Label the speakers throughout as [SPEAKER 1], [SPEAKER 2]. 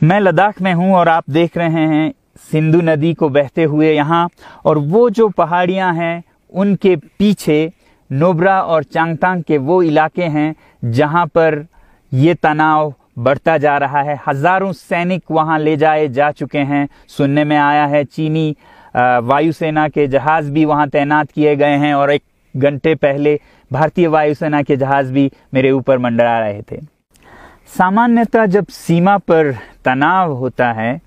[SPEAKER 1] मैं लद्दाख में हूं और आप देख रहे हैं सिंधु नदी को बहते हुए यहाँ, और वो जो पहाड़ियाँ हैं उनके पीछे नुब्रा और चांगथांग के वो इलाके हैं जहाँ पर ये तनाव बढ़ता जा रहा है। हजारों सैनिक वहाँ ले जाए जा चुके हैं। सुनने में आया है चीनी वायुसेना के जहाज भी वहाँ तैनात किए गए हैं, और 1 घंटे पहले भारतीय वायुसेना के जहाज भी मेरे ऊपर मंडरा रहे थे। सामान्यतः जब सीमा पर तनाव होता है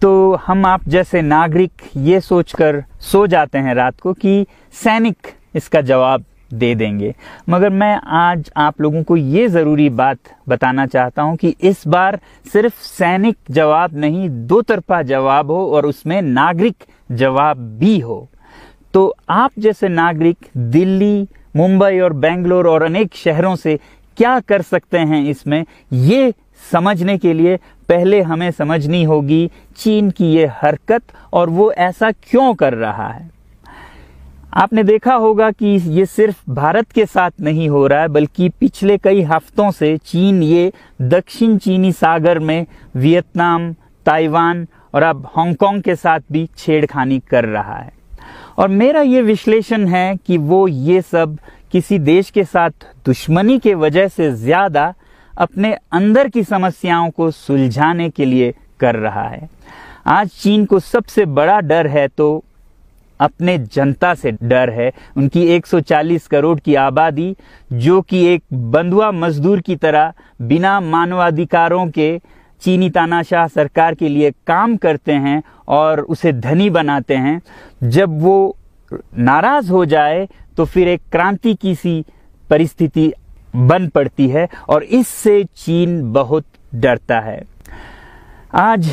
[SPEAKER 1] तो हम आप जैसे नागरिक ये सोचकर सो जाते हैं रात को कि सैनिक इसका जवाब दे देंगे, मगर मैं आज आप लोगों को ये ज़रूरी बात बताना चाहता हूं कि इस बार सिर्फ सैनिक जवाब नहीं, 2 तरफा जवाब हो और उसमें नागरिक जवाब भी हो। तो आप जैसे नागरिक दिल्ली, मुंबई और बेंगलोर और अनेक शहरों से क्या कर सकते हैं इसमें, ये समझने के लिए पहले हमें समझनी होगी चीन की ये हरकत और वो ऐसा क्यों कर रहा है। आपने देखा होगा कि ये सिर्फ भारत के साथ नहीं हो रहा है, बल्कि पिछले कई हफ्तों से चीन ये दक्षिण चीनी सागर में वियतनाम, ताइवान और अब हांगकांग के साथ भी छेड़खानी कर रहा है। और मेरा ये विश्लेषण है कि वो ये सब किसी देश के साथ दुश्मनी के वजह से ज्यादा अपने अंदर की समस्याओं को सुलझाने के लिए कर रहा है। आज चीन को सबसे बड़ा डर है तो अपने जनता से डर है। उनकी 140 करोड़ की आबादी, जो कि एक बंधुआ मजदूर की तरह बिना मानवाधिकारों के चीनी तानाशाह सरकार के लिए काम करते हैं और उसे धनी बनाते हैं, जब वो नाराज हो जाए तो फिर एक क्रांति की सी परिस्थिति बन पड़ती है, और इससे चीन बहुत डरता है। आज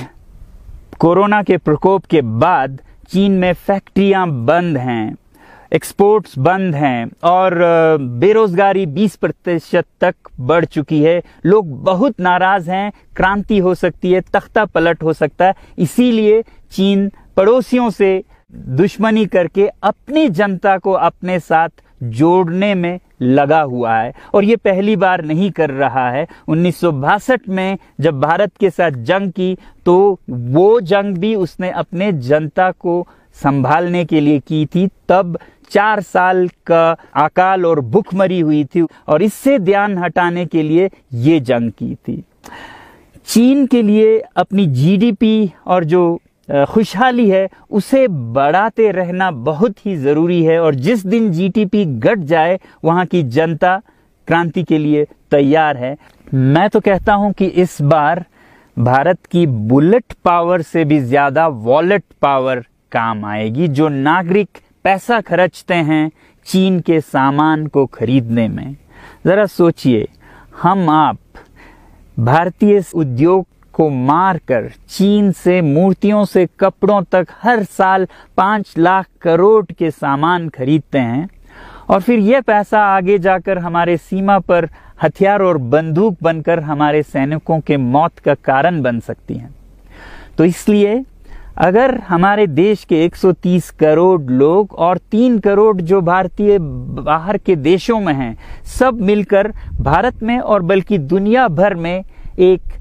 [SPEAKER 1] कोरोना के प्रकोप के बाद चीन में फैक्ट्रियां बंद हैं, एक्सपोर्ट्स बंद हैं और बेरोजगारी 20% तक बढ़ चुकी है। लोग बहुत नाराज हैं, क्रांति हो सकती है, तख्ता पलट हो सकता है। इसीलिए चीन पड़ोसियों से दुश्मनी करके अपनी जनता को अपने साथ जोड़ने में लगा हुआ है, और ये पहली बार नहीं कर रहा है। 1962 में जब भारत के साथ जंग की तो वो जंग भी उसने अपने जनता को संभालने के लिए की थी। तब 4 साल का अकाल और भूखमरी हुई थी, और इससे ध्यान हटाने के लिए ये जंग की थी। चीन के लिए अपनी जीडीपी और जो खुशहाली है उसे बढ़ाते रहना बहुत ही जरूरी है, और जिस दिन जीडीपी घट जाए वहां की जनता क्रांति के लिए तैयार है। मैं तो कहता हूं कि इस बार भारत की बुलेट पावर से भी ज्यादा वॉलेट पावर काम आएगी। जो नागरिक पैसा खर्चते हैं चीन के सामान को खरीदने में, जरा सोचिए, हम आप भारतीय उद्योग को मारकर चीन से मूर्तियों से कपड़ों तक हर साल 5 लाख करोड़ के सामान खरीदते हैं, और फिर यह पैसा आगे जाकर हमारे सीमा पर हथियार और बंदूक बनकर हमारे सैनिकों के मौत का कारण बन सकती हैं। तो इसलिए अगर हमारे देश के 130 करोड़ लोग और 3 करोड़ जो भारतीय बाहर के देशों में हैं, सब मिलकर भारत में और बल्कि दुनिया भर में एक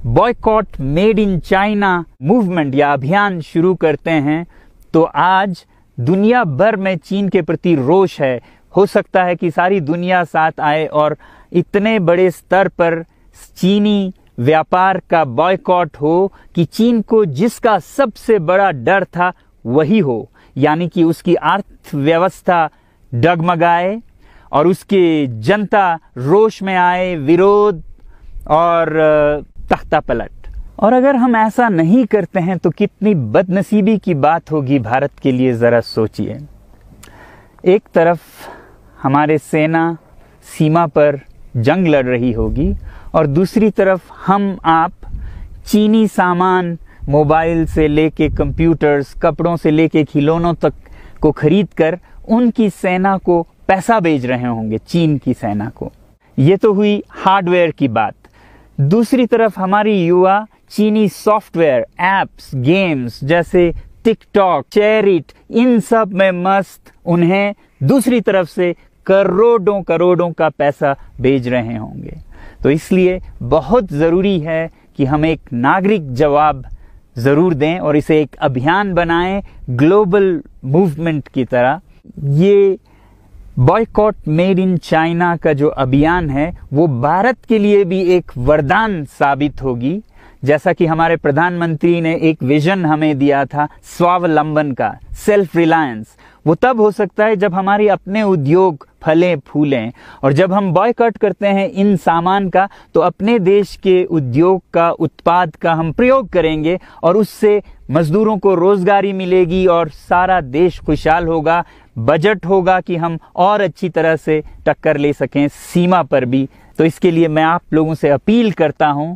[SPEAKER 1] boycott made in China movement या अभियान शुरू करते हैं, तो आज दुनिया भर में चीन के प्रति रोष है। हो सकता है कि सारी दुनिया साथ आए और इतने बड़े स्तर पर चीनी व्यापार का बॉयकॉट हो कि चीन को जिसका सबसे बड़ा डर था वही हो, यानी कि उसकी अर्थव्यवस्था डगमगाए और उसकी जनता रोष में आए, विरोध और तख्ता पलट। और अगर हम ऐसा नहीं करते हैं तो कितनी बदनसीबी की बात होगी भारत के लिए, जरा सोचिए। एक तरफ हमारे सेना सीमा पर जंग लड़ रही होगी और दूसरी तरफ हम आप चीनी सामान, मोबाइल से लेके कंप्यूटर्स, कपड़ों से लेके खिलौनों तक को खरीद कर उनकी सेना को पैसा भेज रहे होंगे, चीन की सेना को। ये तो हुई हार्डवेयर की बात। दूसरी तरफ हमारी युवा चीनी सॉफ्टवेयर, एप्स, गेम्स जैसे टिकटॉक, शेयरिट, इन सब में मस्त, उन्हें दूसरी तरफ से करोड़ों करोड़ों का पैसा भेज रहे होंगे। तो इसलिए बहुत जरूरी है कि हम एक नागरिक जवाब ज़रूर दें और इसे एक अभियान बनाएं ग्लोबल मूवमेंट की तरह। ये बॉयकॉट मेड इन चाइना का जो अभियान है वो भारत के लिए भी एक वरदान साबित होगी। जैसा कि हमारे प्रधानमंत्री ने एक विजन हमें दिया था स्वावलंबन का, सेल्फ रिलायंस, वो तब हो सकता है जब हमारे अपने उद्योग फले फूलें। और जब हम बॉयकॉट करते हैं इन सामान का तो अपने देश के उद्योग का, उत्पाद का हम प्रयोग करेंगे और उससे मजदूरों को रोजगारी मिलेगी और सारा देश खुशहाल होगा। बजट होगा कि हम और अच्छी तरह से टक्कर ले सकें सीमा पर भी। तो इसके लिए मैं आप लोगों से अपील करता हूं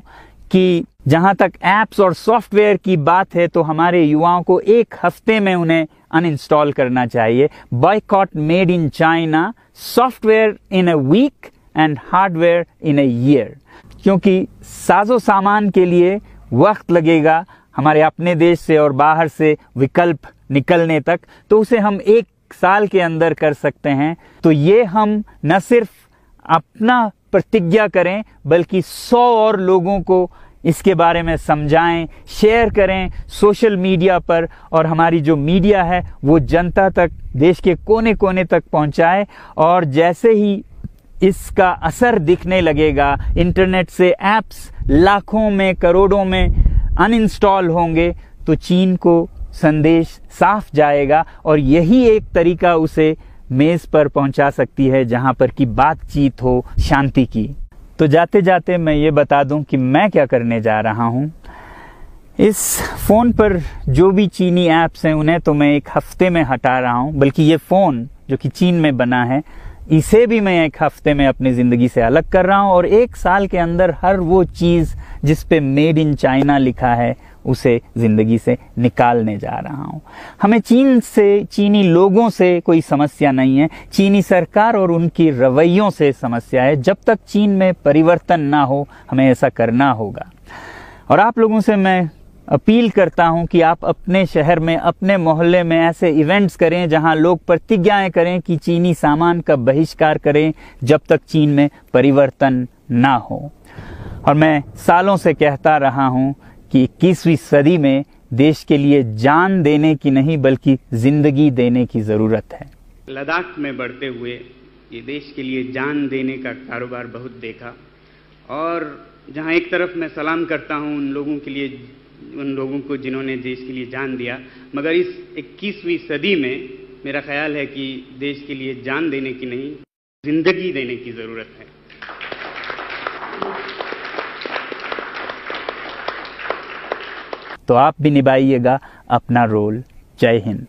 [SPEAKER 1] कि जहां तक ऐप्स और सॉफ्टवेयर की बात है तो हमारे युवाओं को एक हफ्ते में उन्हें अनइंस्टॉल करना चाहिए। Boycott made in China, software in a week and hardware in a year. क्योंकि साजो सामान के लिए वक्त लगेगा हमारे अपने देश से और बाहर से विकल्प निकलने तक, तो उसे हम 1 साल के अंदर कर सकते हैं। तो ये हम न सिर्फ अपना प्रतिज्ञा करें बल्कि 100 और लोगों को इसके बारे में समझाएं, शेयर करें सोशल मीडिया पर, और हमारी जो मीडिया है वो जनता तक, देश के कोने कोने तक पहुंचाए। और जैसे ही इसका असर दिखने लगेगा, इंटरनेट से ऐप्स लाखों में, करोड़ों में अनइंस्टॉल होंगे, तो चीन को संदेश साफ जाएगा और यही एक तरीका उसे मेज पर पहुंचा सकती है जहां पर की बातचीत हो शांति की। तो जाते जाते मैं ये बता दूं कि मैं क्या करने जा रहा हूं। इस फ़ोन पर जो भी चीनी ऐप्स हैं उन्हें तो मैं 1 हफ्ते में हटा रहा हूं, बल्कि ये फ़ोन जो कि चीन में बना है इसे भी मैं 1 हफ्ते में अपनी ज़िंदगी से अलग कर रहा हूं और 1 साल के अंदर हर वो चीज़ जिस पे मेड इन चाइना लिखा है उसे ज़िंदगी से निकालने जा रहा हूं। हमें चीन से, चीनी लोगों से कोई समस्या नहीं है, चीनी सरकार और उनकी रवैयों से समस्या है। जब तक चीन में परिवर्तन ना हो हमें ऐसा करना होगा। और आप लोगों से मैं अपील करता हूं कि आप अपने शहर में, अपने मोहल्ले में ऐसे इवेंट्स करें जहां लोग प्रतिज्ञाएं करें कि चीनी सामान का बहिष्कार करें जब तक चीन में परिवर्तन ना हो। और मैं सालों से कहता रहा हूं कि 21वीं सदी में देश के लिए जान देने की नहीं बल्कि जिंदगी देने की जरूरत है।
[SPEAKER 2] लद्दाख में बढ़ते हुए ये देश के लिए जान देने का कारोबार बहुत देखा, और जहां एक तरफ मैं सलाम करता हूं उन लोगों के लिए, उन लोगों को जिन्होंने देश के लिए जान दिया, मगर इस 21वीं सदी में मेरा ख्याल है कि देश के लिए जान देने की नहीं, जिंदगी देने की जरूरत है।
[SPEAKER 1] तो आप भी निभाइएगा अपना रोल। जय हिंद।